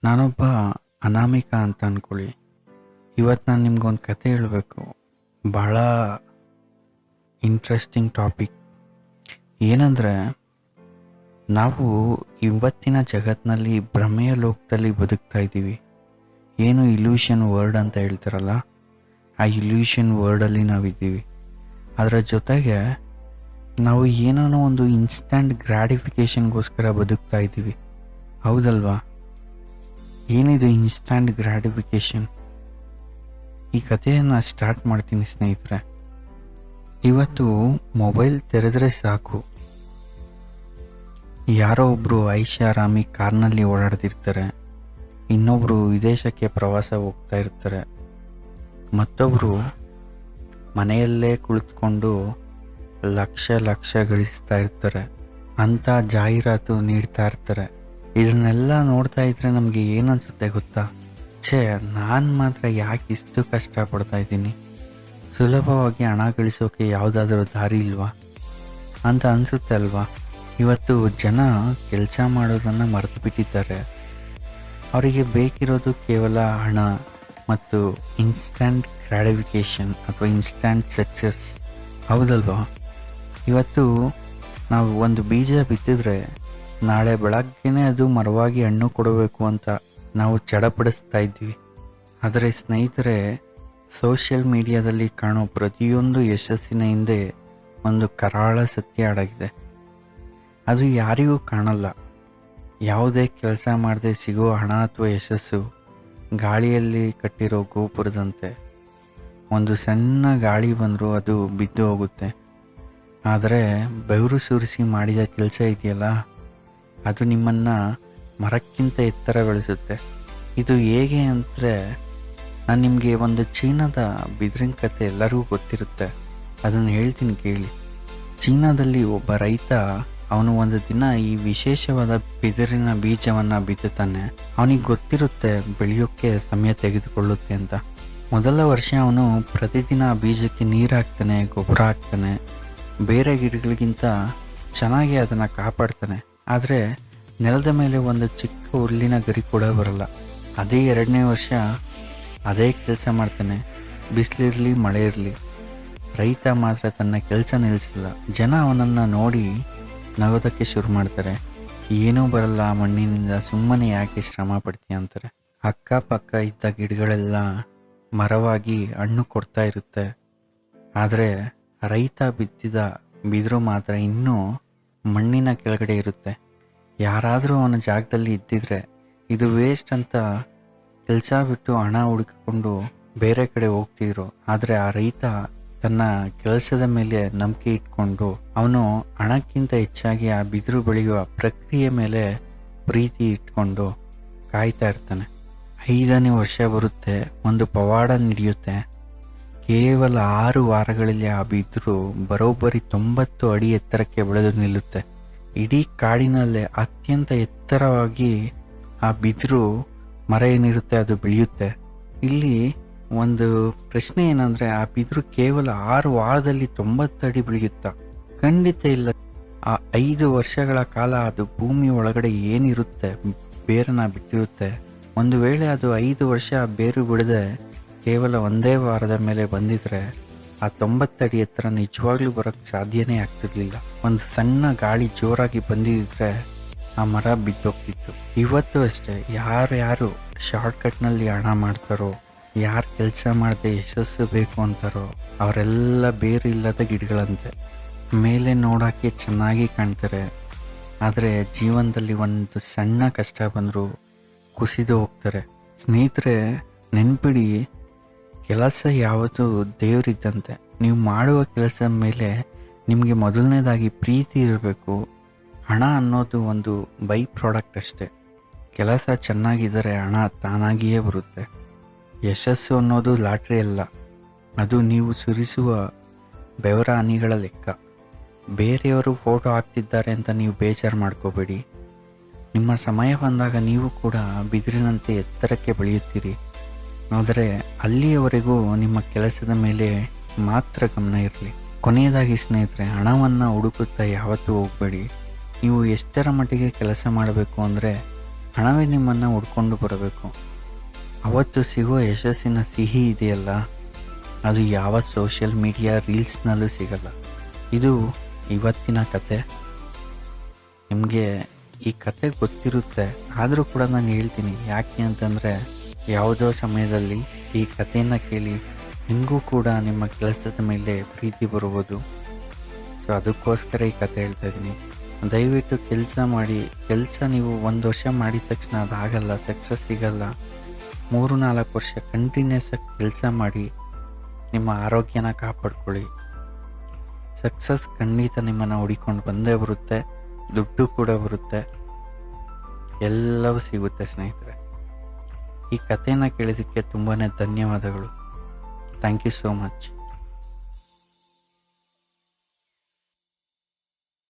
ನಾನೊಬ್ಬ ಅನಾಮಿಕ ಅಂತ ಅಂದ್ಕೊಳ್ಳಿ. ಇವತ್ತು ನಾನು ನಿಮ್ಗೊಂದು ಕತೆ ಹೇಳಬೇಕು. ಭಾಳ ಇಂಟ್ರೆಸ್ಟಿಂಗ್ ಟಾಪಿಕ್. ಏನಂದರೆ, ನಾವು ಇವತ್ತಿನ ಜಗತ್ತಿನಲ್ಲಿ ಭ್ರಮೆಯ ಲೋಕದಲ್ಲಿ ಬದುಕ್ತಾ ಇದ್ದೀವಿ. ಏನು ಇಲ್ಯೂಷನ್ ವರ್ಡ್ ಅಂತ ಹೇಳ್ತಾರಲ್ಲ, ಆ ಇಲ್ಯೂಷನ್ ವರ್ಡಲ್ಲಿ ನಾವಿದ್ದೀವಿ. ಅದರ ಜೊತೆಗೆ ನಾವು ಏನೋ ಒಂದು ಇನ್ಸ್ಟಂಟ್ ಗ್ರಾಟಿಫಿಕೇಷನ್ಗೋಸ್ಕರ ಬದುಕ್ತಾ ಇದ್ದೀವಿ. ಹೌದಲ್ವಾ? ಏನಿದು ಇನ್ಸ್ಟಂಟ್ ಗ್ರಾಟಿಫಿಕೇಷನ್? ಈ ಕಥೆಯನ್ನು ಸ್ಟಾರ್ಟ್ ಮಾಡ್ತೀನಿ ಸ್ನೇಹಿತರೆ. ಇವತ್ತು ಮೊಬೈಲ್ ತೆರೆದರೆ ಸಾಕು, ಯಾರೋ ಒಬ್ಬರು ಐಷಾರಾಮಿ ಕಾರ್ನಲ್ಲಿ ಓಡಾಡ್ತಿರ್ತಾರೆ, ಇನ್ನೊಬ್ಬರು ವಿದೇಶಕ್ಕೆ ಪ್ರವಾಸ ಹೋಗ್ತಾ ಇರ್ತಾರೆ, ಮತ್ತೊಬ್ಬರು ಮನೆಯಲ್ಲೇ ಕುಳಿತುಕೊಂಡು ಲಕ್ಷ ಗಳಿಸ್ತಾ ಇರ್ತಾರೆ, ಅಂಥ ಜಾಹೀರಾತು ನೀಡ್ತಾ ಇರ್ತಾರೆ. ಇದನ್ನೆಲ್ಲ ನೋಡ್ತಾ ಇದ್ರೆ ನಮಗೆ ಏನನ್ಸುತ್ತೆ ಗೊತ್ತಾ? ನಾನು ಮಾತ್ರ ಯಾಕೆ ಇಷ್ಟು ಕಷ್ಟಪಡ್ತಾ ಇದ್ದೀನಿ? ಸುಲಭವಾಗಿ ಹಣ ಗಳಿಸೋಕೆ ಯಾವುದಾದ್ರೂ ದಾರಿ ಇಲ್ವಾ ಅಂತ ಅನಿಸುತ್ತೆ ಅಲ್ವಾ? ಇವತ್ತು ಜನ ಕೆಲಸ ಮಾಡೋದನ್ನು ಮರೆತು ಬಿಟ್ಟಿದ್ದಾರೆ. ಅವರಿಗೆ ಬೇಕಿರೋದು ಕೇವಲ ಹಣ ಮತ್ತು ಇನ್ಸ್ಟಂಟ್ ಗ್ರಾಟಿಫಿಕೇಷನ್ ಅಥವಾ ಇನ್ಸ್ಟಂಟ್ ಸಕ್ಸಸ್. ಹೌದಲ್ವಾ? ಇವತ್ತು ನಾವು ಒಂದು ಬೀಜ ಬಿತ್ತಿದ್ರೆ ನಾಳೆ ಬೆಳಗ್ಗೆನೇ ಅದು ಮರವಾಗಿ ಹಣ್ಣು ಕೊಡಬೇಕು ಅಂತ ನಾವು ಚಡಪಡಿಸ್ತಾ ಇದ್ವಿ. ಆದರೆ ಸ್ನೇಹಿತರೆ, ಸೋಷಿಯಲ್ ಮೀಡಿಯಾದಲ್ಲಿ ಕಾಣೋ ಪ್ರತಿಯೊಂದು ಯಶಸ್ಸಿನ ಹಿಂದೆ ಒಂದು ಕರಾಳ ಸತ್ಯ ಅಡಗಿದೆ. ಅದು ಯಾರಿಗೂ ಕಾಣಲ್ಲ. ಯಾವುದೇ ಕೆಲಸ ಮಾಡದೆ ಸಿಗೋ ಹಣ ಅಥವಾ ಯಶಸ್ಸು ಗಾಳಿಯಲ್ಲಿ ಕಟ್ಟಿರೋ ಗೋಪುರದಂತೆ. ಒಂದು ಸಣ್ಣ ಗಾಳಿ ಬಂದರೂ ಅದು ಬಿದ್ದು ಹೋಗುತ್ತೆ. ಆದರೆ ಬೆವರು ಸುರಿಸಿ ಮಾಡಿದ ಕೆಲಸ ಇದೆಯಲ್ಲ, ಅದು ನಿಮ್ಮನ್ನು ಮರಕ್ಕಿಂತ ಎತ್ತರಗೊಳಿಸುತ್ತೆ. ಇದು ಹೇಗೆ ಅಂದರೆ, ನಾನು ನಿಮಗೆ ಒಂದು ಚೀನಾದ ಬಿದಿರಿನ ಕತೆ ಎಲ್ಲರಿಗೂ ಗೊತ್ತಿರುತ್ತೆ, ಅದನ್ನು ಹೇಳ್ತೀನಿ ಕೇಳಿ. ಚೀನಾದಲ್ಲಿ ಒಬ್ಬ ರೈತ, ಅವನು ಒಂದು ದಿನ ಈ ವಿಶೇಷವಾದ ಬಿದಿರಿನ ಬೀಜವನ್ನು ಬಿತ್ತುತ್ತಾನೆ. ಅವನಿಗೆ ಗೊತ್ತಿರುತ್ತೆ ಬೆಳೆಯೋಕ್ಕೆ ಸಮಯ ತೆಗೆದುಕೊಳ್ಳುತ್ತೆ ಅಂತ. ಮೊದಲ ವರ್ಷ ಅವನು ಪ್ರತಿದಿನ ಬೀಜಕ್ಕೆ ನೀರು ಹಾಕ್ತಾನೆ, ಗೊಬ್ಬರ ಹಾಕ್ತಾನೆ, ಬೇರೆ ಗಿಡಗಳಿಗಿಂತ ಚೆನ್ನಾಗಿ ಅದನ್ನು ಕಾಪಾಡ್ತಾನೆ. ಆದರೆ ನೆಲದ ಮೇಲೆ ಒಂದು ಚಿಕ್ಕ ಹುಲ್ಲಿನ ಗರಿ ಕೂಡ ಬರಲ್ಲ. ಅದೇ 2ನೇ ವರ್ಷ ಅದೇ ಕೆಲಸ ಮಾಡ್ತಾನೆ, ಬಿಸಿಲಿರಲಿ ಮಳೆ ಇರಲಿ. ರೈತ ಮಾತ್ರ ತನ್ನ ಕೆಲಸ ನಿಲ್ಲಿಸಿಲ್ಲ. ಜನ ಅವನನ್ನು ನೋಡಿ ನಗೋದಕ್ಕೆ ಶುರು ಮಾಡ್ತಾರೆ. ಏನೂ ಬರಲ್ಲ ಮಣ್ಣಿನಿಂದ, ಸುಮ್ಮನೆ ಯಾಕೆ ಶ್ರಮ ಪಡ್ತೀಯ ಅಂತಾರೆ. ಅಕ್ಕಪಕ್ಕ ಇದ್ದ ಗಿಡಗಳೆಲ್ಲ ಮರವಾಗಿ ಹಣ್ಣು ಕೊಡ್ತಾ ಇರುತ್ತೆ. ಆದರೆ ರೈತ ಬಿತ್ತಿದ ಬಿದಿರು ಮಾತ್ರ ಇನ್ನೂ ಮಣ್ಣಿನ ಕೆಳಗಡೆ ಇರುತ್ತೆ. ಯಾರಾದರೂ ಅವನ ಜಾಗದಲ್ಲಿ ಇದ್ದಿದ್ರೆ ಇದು ವೇಸ್ಟ್ ಅಂತ ಕೆಲಸ ಬಿಟ್ಟು ಹಣ ಹುಡುಕಿಕೊಂಡು ಬೇರೆ ಕಡೆ ಹೋಗ್ತಿದ್ರು. ಆದರೆ ಆ ರೈತ ತನ್ನ ಕೆಲಸದ ಮೇಲೆ ನಂಬಿಕೆ ಇಟ್ಕೊಂಡು ಅವನು ಹಣಕ್ಕಿಂತ ಹೆಚ್ಚಾಗಿ ಆ ಬಿದಿರು ಬೆಳೆಯುವ ಪ್ರಕ್ರಿಯೆ ಮೇಲೆ ಪ್ರೀತಿ ಇಟ್ಕೊಂಡು ಕಾಯ್ತಾ ಇರ್ತಾನೆ. 5ನೇ ವರ್ಷ ಬರುತ್ತೆ, ಒಂದು ಪವಾಡ ನಡೆಯುತ್ತೆ. ಕೇವಲ 6 ವಾರಗಳಲ್ಲಿ ಆ ಬಿದಿರು ಬರೋಬ್ಬರಿ 90 ಅಡಿ ಎತ್ತರಕ್ಕೆ ಬೆಳೆದು ನಿಲ್ಲುತ್ತೆ. ಇಡೀ ಕಾಡಿನಲ್ಲೇ ಅತ್ಯಂತ ಎತ್ತರವಾಗಿ ಆ ಬಿದಿರು ಮರ ಏನಿರುತ್ತೆ ಅದು ಬೆಳೆಯುತ್ತೆ. ಇಲ್ಲಿ ಒಂದು ಪ್ರಶ್ನೆ ಏನಂದರೆ, ಆ ಬಿದಿರು ಕೇವಲ 6 ವಾರದಲ್ಲಿ 90 ಅಡಿ ಬೆಳೆಯುತ್ತಾ? ಖಂಡಿತ ಇಲ್ಲ. ಆ 5 ವರ್ಷಗಳ ಕಾಲ ಅದು ಭೂಮಿ ಒಳಗಡೆ ಏನಿರುತ್ತೆ ಬೇರನ್ನ ಬಿಟ್ಟಿರುತ್ತೆ. ಒಂದು ವೇಳೆ ಅದು 5 ವರ್ಷ ಬೇರು ಬಿಡದೆ ಕೇವಲ 1 ವಾರದ ಮೇಲೆ ಬಂದಿದ್ರೆ ಆ 90 ಅಡಿ ಎತ್ತರ ನಿಜವಾಗ್ಲೂ ಬರೋಕ್ಕೆ ಸಾಧ್ಯನೇ ಆಗ್ತಿರ್ಲಿಲ್ಲ. ಒಂದು ಸಣ್ಣ ಗಾಳಿ ಜೋರಾಗಿ ಬಂದಿದ್ರೆ ಆ ಮರ ಬಿದ್ದೋಗ್ತಿತ್ತು. ಇವತ್ತು ಅಷ್ಟೇ, ಯಾರು ಶಾರ್ಟ್ಕಟ್ನಲ್ಲಿ ಹಣ ಮಾಡ್ತಾರೋ, ಯಾರು ಕೆಲಸ ಮಾಡದೆ ಯಶಸ್ಸು ಬೇಕು ಅಂತಾರೋ ಅವರೆಲ್ಲ ಬೇರು ಇಲ್ಲದ ಗಿಡಗಳಂತೆ. ಮೇಲೆ ನೋಡೋಕ್ಕೆ ಚೆನ್ನಾಗಿ ಕಾಣ್ತಾರೆ, ಆದರೆ ಜೀವನದಲ್ಲಿ ಒಂದು ಸಣ್ಣ ಕಷ್ಟ ಬಂದರೂ ಕುಸಿದು ಹೋಗ್ತಾರೆ. ಸ್ನೇಹಿತರೆ, ನೆನ್ಪಿಡಿ, ಕೆಲಸ ಯಾವತ್ತೂ ದೇವರಿದ್ದಂತೆ. ನೀವು ಮಾಡುವ ಕೆಲಸದ ಮೇಲೆ ನಿಮಗೆ ಮೊದಲನೇದಾಗಿ ಪ್ರೀತಿ ಇರಬೇಕು. ಹಣ ಅನ್ನೋದು ಒಂದು ಬೈ ಪ್ರಾಡಕ್ಟ್ ಅಷ್ಟೇ. ಕೆಲಸ ಚೆನ್ನಾಗಿದ್ದರೆ ಹಣ ತಾನಾಗಿಯೇ ಬರುತ್ತೆ. ಯಶಸ್ಸು ಅನ್ನೋದು ಲಾಟ್ರಿ ಅಲ್ಲ, ಅದು ನೀವು ಸುರಿಸುವ ಬೆವರ ಹನಿಗಳ ಲೆಕ್ಕ. ಬೇರೆಯವರು ಫೋಟೋ ಹಾಕ್ತಿದ್ದಾರೆ ಅಂತ ನೀವು ಬೇಜಾರು ಮಾಡ್ಕೋಬೇಡಿ. ನಿಮ್ಮ ಸಮಯ ಬಂದಾಗ ನೀವು ಕೂಡ ಬಿದಿರಿನಂತೆ ಎತ್ತರಕ್ಕೆ ಬೆಳೆಯುತ್ತೀರಿ. ಆದರೆ ಅಲ್ಲಿಯವರೆಗೂ ನಿಮ್ಮ ಕೆಲಸದ ಮೇಲೆ ಮಾತ್ರ ಗಮನ ಇರಲಿ. ಕೊನೆಯದಾಗಿ ಸ್ನೇಹಿತರೆ, ಹಣವನ್ನು ಹುಡುಕುತ್ತಾ ಯಾವತ್ತೂ ಹೋಗಬೇಡಿ. ನೀವು ಎಷ್ಟರ ಮಟ್ಟಿಗೆ ಕೆಲಸ ಮಾಡಬೇಕು ಅಂದರೆ ಹಣವೇ ನಿಮ್ಮನ್ನು ಹುಡ್ಕೊಂಡು ಬರಬೇಕು. ಅವತ್ತು ಸಿಗೋ ಯಶಸ್ಸಿನ ಸಿಹಿ ಇದೆಯಲ್ಲ, ಅದು ಯಾವ ಸೋಷಿಯಲ್ ಮೀಡಿಯಾ ರೀಲ್ಸ್ನಲ್ಲೂ ಸಿಗಲ್ಲ. ಇದು ಇವತ್ತಿನ ಕತೆ. ನಿಮಗೆ ಈ ಕತೆ ಗೊತ್ತಿರುತ್ತೆ, ಆದರೂ ಕೂಡ ನಾನು ಹೇಳ್ತೀನಿ. ಯಾಕೆ ಅಂತಂದರೆ, ಯಾವುದೋ ಸಮಯದಲ್ಲಿ ಈ ಕಥೆಯನ್ನು ಕೇಳಿ ನಿಮಗೂ ಕೂಡ ನಿಮ್ಮ ಕೆಲಸದ ಮೇಲೆ ಪ್ರೀತಿ ಬರುವುದು. ಸೊ ಅದಕ್ಕೋಸ್ಕರ ಈ ಕತೆ ಹೇಳ್ತಾ ಇದ್ದೀನಿ. ದಯವಿಟ್ಟು ಕೆಲಸ ಮಾಡಿ. ಕೆಲಸ ನೀವು 1 ವರ್ಷ ಮಾಡಿದ ತಕ್ಷಣ ಅದಾಗಲ್ಲ, ಸಕ್ಸಸ್ ಸಿಗಲ್ಲ. 3-4 ವರ್ಷ ಕಂಟಿನ್ಯೂಸ್ ಆಗಿ ಕೆಲಸ ಮಾಡಿ ನಿಮ್ಮ ಆರೋಗ್ಯನ ಕಾಪಾಡ್ಕೊಳ್ಳಿ. ಸಕ್ಸಸ್ ಖಂಡಿತ ನಿಮ್ಮನ್ನು ಹುಡಿಕೊಂಡು ಬಂದೇ ಬರುತ್ತೆ, ದುಡ್ಡು ಕೂಡ ಬರುತ್ತೆ, ಎಲ್ಲವೂ ಸಿಗುತ್ತೆ ಸ್ನೇಹಿತರೆ. ಈ ಕಥೆಯನ್ನು ಕೇಳಿದ್ದಕ್ಕೆ ತುಂಬಾ ಧನ್ಯವಾದಗಳು. Thank you so much.